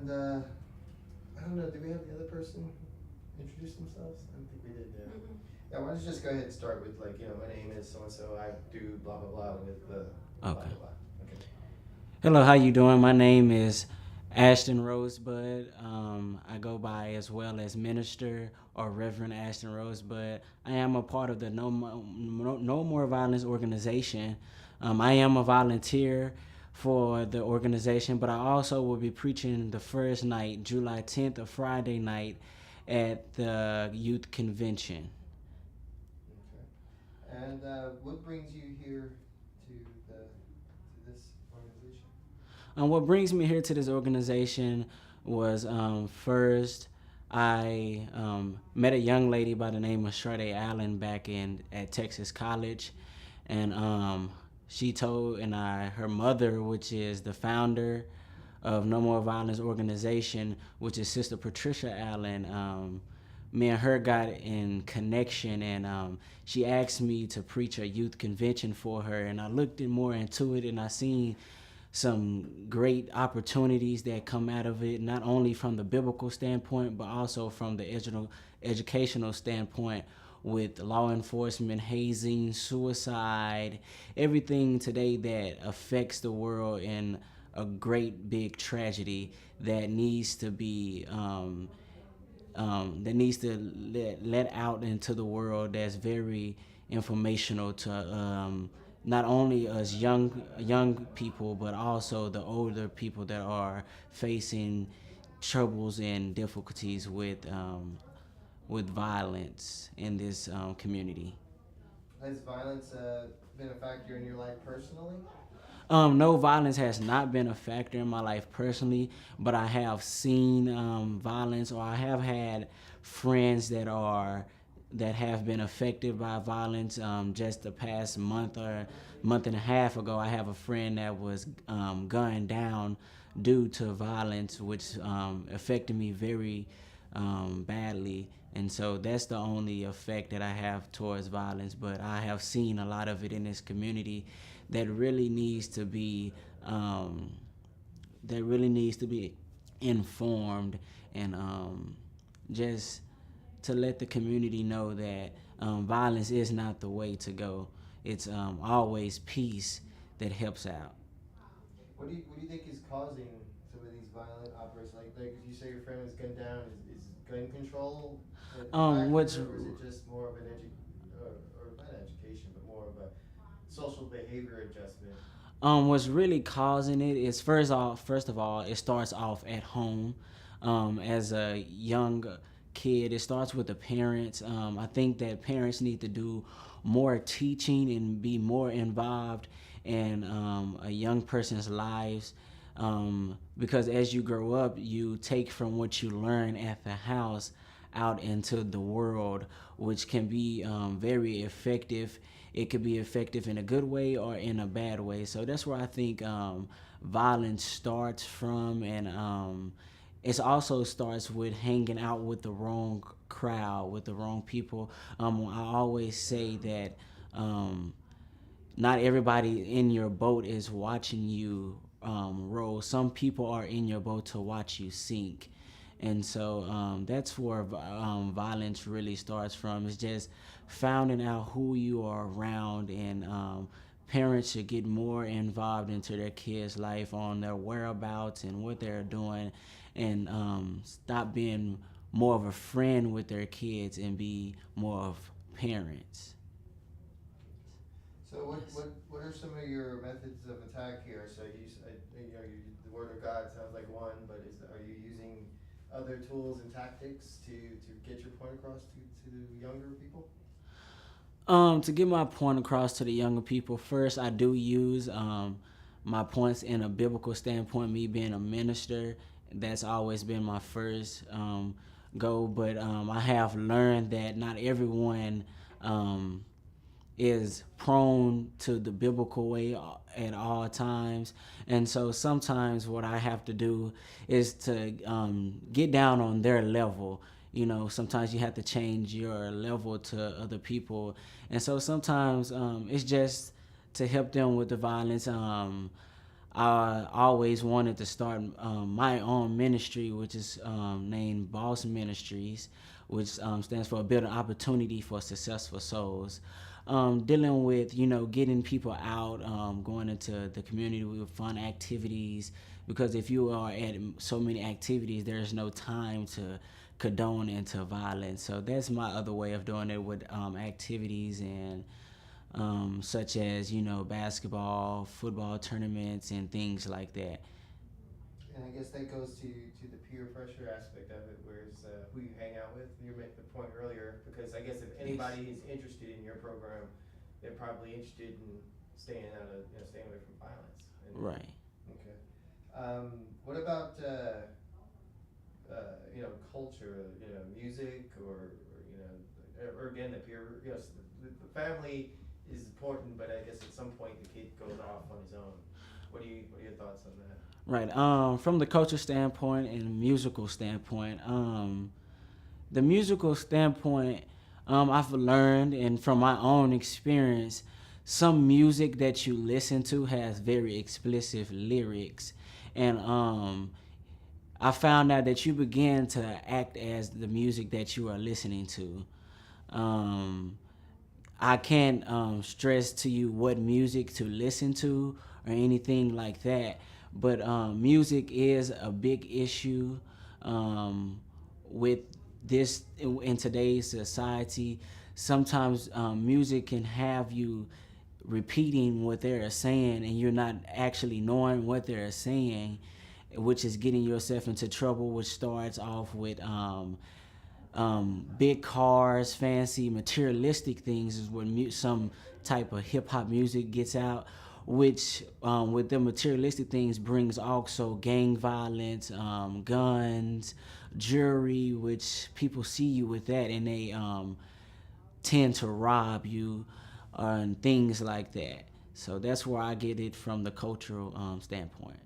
And I don't know, do we have the other person introduce themselves? I don't think we did, yeah. Yeah, why don't you just go ahead and start with, like, my name is so-and-so, I do blah, blah, blah with blah, blah, Okay. blah. Okay. Hello, how you doing? My name is Ashton Rosebud. I go by as well as Minister or Reverend Ashton Rosebud. I am a part of the No More Violence organization. I am a volunteer for the organization, but I also will be preaching the first night, July 10th, a Friday night, at the youth convention. Okay. And what brings you here to this organization? What brings me here to this organization was first I met a young lady by the name of Sade Allen back in at Texas College, and she told and her mother, which is the founder of No More Violence organization, which is Sister Patricia Allen. Me and her got in connection, and she asked me to preach a youth convention for her, and I looked more into it, and I seen some great opportunities that come out of it, not only from the biblical standpoint, but also from the educational standpoint, with law enforcement, hazing, suicide, everything today that affects the world in a great big tragedy that needs to be let out into the world. That's very informational to not only us young people, but also the older people that are facing troubles and difficulties with violence in this community. Has violence been a factor in your life personally? No, violence has not been a factor in my life personally, but I have seen violence, or I have had friends that have been affected by violence. Just the past month and a half ago, I have a friend that was gunned down due to violence, which affected me very badly. And so that's the only effect that I have towards violence. But I have seen a lot of it in this community that really needs to be um, that really needs to be informed, and just to let the community know that violence is not the way to go. It's always peace that helps out. What do you think is causing some of these violent outbursts? Like you say, your friend was gunned down. Is gun control a What's factor, or is it just more of an or not education, but more of a social behavior adjustment? What's really causing it is first of all, it starts off at home. As a young kid, it starts with the parents. I think that parents need to do more teaching and be more involved in a young person's lives. Because as you grow up, you take from what you learn at the house out into the world, which can be very effective. It could be effective in a good way or in a bad way. So that's where I think violence starts from, and it also starts with hanging out with the wrong crowd, with the wrong people. I always say that not everybody in your boat is watching you roll. Some people are in your boat to watch you sink. And so that's where violence really starts from. It's just finding out who you are around, and parents should get more involved into their kids' life, on their whereabouts and what they're doing, and stop being more of a friend with their kids and be more of parents. So what are some of your methods of attack here? So the word of God sounds like one, but are you using other tools and tactics to get your point across to younger people? To get my point across to the younger people, first I do use my points in a biblical standpoint. Me being a minister, that's always been my first goal. But I have learned that not everyone um, is prone to the biblical way at all times. And so sometimes what I have to do is to get down on their level. Sometimes you have to change your level to other people. And so sometimes it's just to help them with the violence. I always wanted to start my own ministry, which is named Boss Ministries, which stands for Building Opportunity for Successful Souls. Dealing with, getting people out, going into the community with fun activities, because if you are at so many activities, there's no time to condone into violence. So that's my other way of doing it, with activities and such as basketball, football tournaments, and things like that. And I guess that goes to the peer pressure aspect of it, whereas who you hang out with. You made the point earlier, because I guess if anybody is interested in your program, they're probably interested in staying staying away from violence. Right. Okay. What about culture? Music, or again the peer. The family is important, but I guess at some point the kid goes off on his own. What are your thoughts on that? Right. From the culture standpoint and musical standpoint, the musical standpoint, I've learned, and from my own experience, some music that you listen to has very explicit lyrics, and I found out that you begin to act as the music that you are listening to. I can't stress to you what music to listen to or anything like that, but music is a big issue with this in today's society. Sometimes music can have you repeating what they're saying, and you're not actually knowing what they're saying, which is getting yourself into trouble, which starts off with big cars, fancy materialistic things is when some type of hip-hop music gets out, which with the materialistic things brings also gang violence, guns, jewelry, which people see you with that, and they tend to rob you and things like that. So that's where I get it from the cultural standpoint.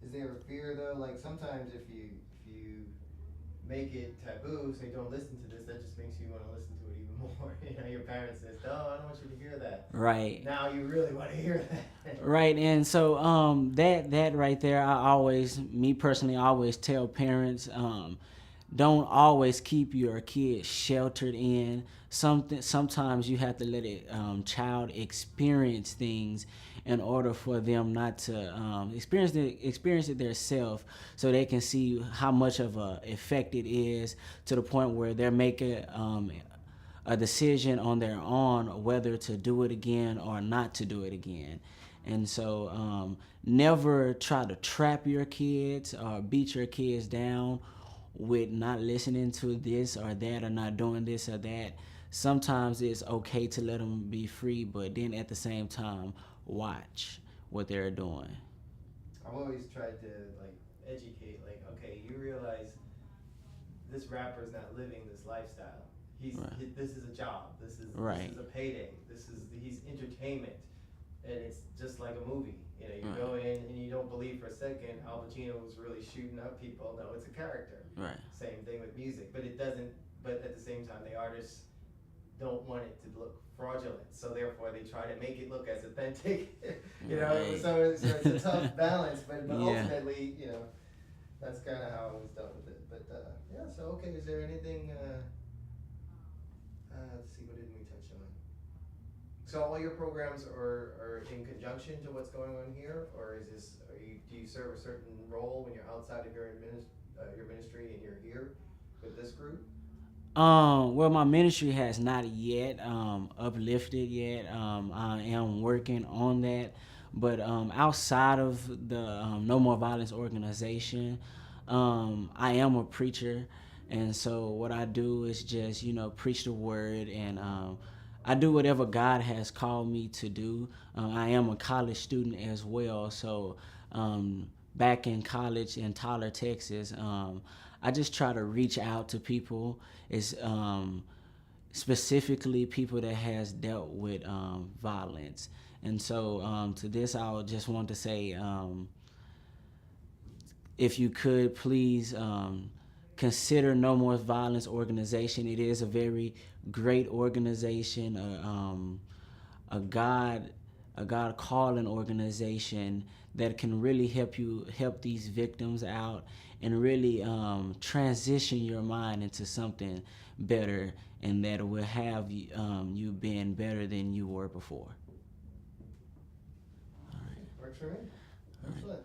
Is there a fear though? Like sometimes if you make it taboo, say don't listen to this, that just makes you want to listen to it even more. Your parents says, no, I don't want you to hear that. Right. Now you really want to hear that. Right. And so that right there, me personally, I always tell parents, don't always keep your kids sheltered in something. Sometimes you have to let it child experience things in order for them not to experience it themselves, so they can see how much of a effect it is, to the point where they're making a decision on their own whether to do it again or not to do it again. And so never try to trap your kids or beat your kids down with not listening to this or that, or not doing this or that. Sometimes it's okay to let them be free, but then at the same time, watch what they're doing. I've always tried to educate, okay, you realize this rapper is not living this lifestyle. This is a job. This is a payday. He's entertainment, and it's just like a movie. You go in and you don't believe for a second Al Pacino was really shooting up people. No, it's a character. Right. Same thing with music, but it doesn't. But at the same time, the artists don't want it to look fraudulent, so therefore they try to make it look as authentic. Right. So it's a tough balance, but ultimately, that's kind of how I was dealt with it. But so okay, is there anything? Let's see, what didn't we touch on? So all your programs are in conjunction to what's going on here, or do you serve a certain role when you're outside of your ministry and you're here with this group? Well, my ministry has not yet uplifted yet. I am working on that, but outside of the No More Violence organization, I am a preacher, and so what I do is just preach the word, and I do whatever God has called me to do. I am a college student as well, so back in college in Tyler, Texas, I just try to reach out to people. It's specifically people that has dealt with violence. And so to this, I would just want to say, if you could please consider No More Violence organization. It is a very great organization, a God a God calling organization that can really help these victims out and really transition your mind into something better, and that will have you being better than you were before. Works for me. Excellent.